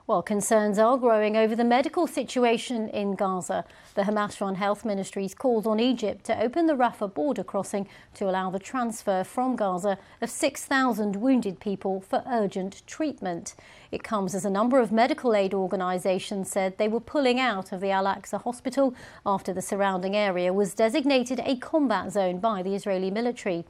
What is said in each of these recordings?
Well, concerns are growing over the medical situation in Gaza. The Hamas-run health ministries called on Egypt to open the Rafah border crossing to allow the transfer from Gaza of 6,000 wounded people for urgent treatment. It comes as a number of medical aid organisations said they were pulling out of the Al-Aqsa hospital after the surrounding area was designated a combat zone by the Israeli military.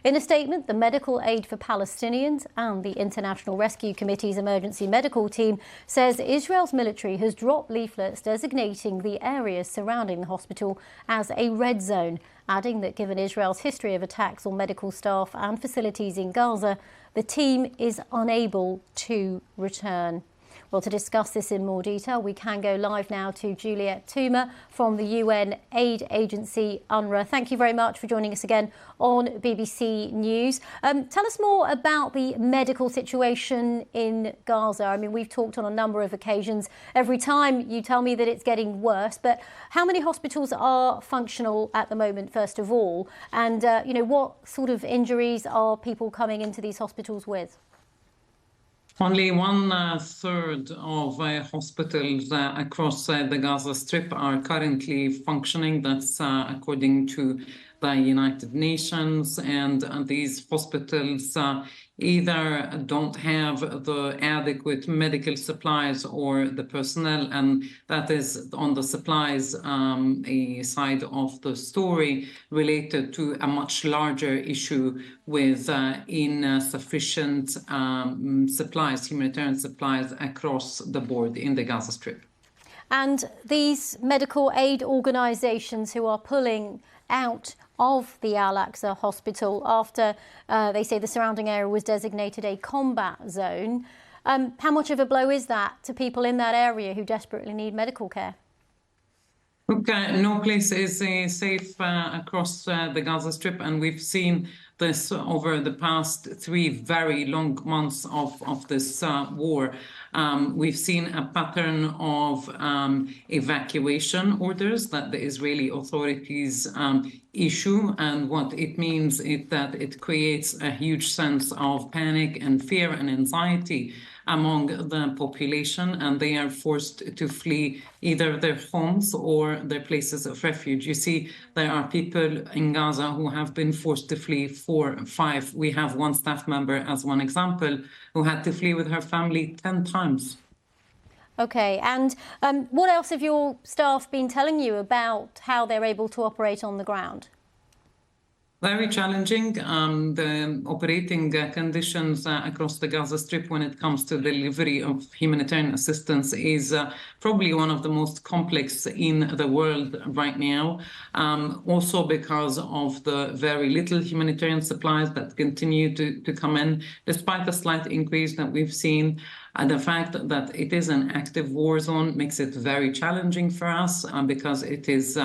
In a statement, the Medical Aid for Palestinians and the International Rescue Committee's emergency medical team says Israel's military has dropped leaflets designating the areas surrounding the hospital as a red zone, adding that given Israel's history of attacks on medical staff and facilities in Gaza, the team is unable to return. Well, to discuss this in more detail, we can go live now to Juliette Touma from the UN aid agency UNRWA. Thank you very much for joining us again on BBC News. Tell us more about the medical situation in Gaza. I mean, we've talked on a number of occasions. Every time you tell me that it's getting worse, but how many hospitals are functional at the moment, first of all? And, what sort of injuries are people coming into these hospitals with? Only 1/3 of hospitals across the Gaza Strip are currently functioning. That's according to the United Nations. And these hospitals either don't have the adequate medical supplies or the personnel, and that is on the supplies a side of the story related to a much larger issue with insufficient supplies, humanitarian supplies across the board in the Gaza Strip. And these medical aid organisations who are pulling out of the Al-Aqsa hospital after they say the surrounding area was designated a combat zone. How much of a blow is that to people in that area who desperately need medical care? Look, no place is safe across the Gaza Strip, and we've seen this over the past 3 very long months of this war. We've seen a pattern of evacuation orders that the Israeli authorities issue, and what it means is that it creates a huge sense of panic and fear and anxiety among the population, and they are forced to flee either their homes or their places of refuge. You see, there are people in Gaza who have been forced to flee 4, 5. We have one staff member, as one example, who had to flee with her family 10 times. OK, and what else have your staff been telling you about how they're able to operate on the ground? Very challenging. The operating conditions across the Gaza Strip when it comes to delivery of humanitarian assistance is probably one of the most complex in the world right now. Also because of the very little humanitarian supplies that continue to come in, despite the slight increase that we've seen. The fact that it is an active war zone makes it very challenging for us because it is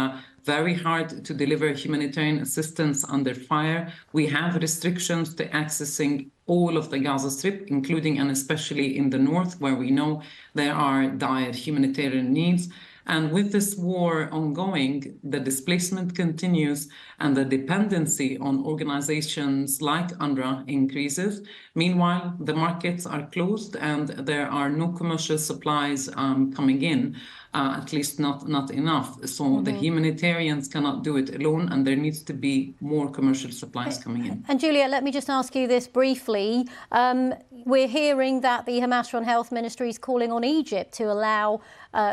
very hard to deliver humanitarian assistance under fire. We have restrictions to accessing all of the Gaza Strip, including and especially in the north, where we know there are dire humanitarian needs. And with this war ongoing, the displacement continues and the dependency on organizations like UNRWA increases. Meanwhile, the markets are closed and there are no commercial supplies coming in, at least not enough. So the humanitarians cannot do it alone, and there needs to be more commercial supplies coming in. And Juliette, let me just ask you this briefly. We're hearing that the Hamas-run health ministry is calling on Egypt to allow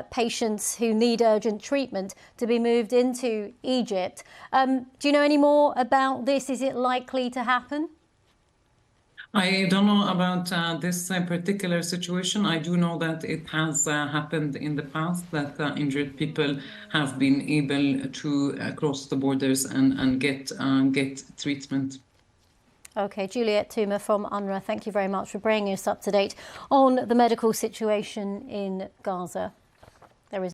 patients who need urgent treatment to be moved into Egypt. Do you know any more about this? Is it likely to happen? I don't know about this particular situation. I do know that it has happened in the past, that injured people have been able to cross the borders and get treatment. OK, Juliette Touma from UNRWA, thank you very much for bringing us up to date on the medical situation in Gaza.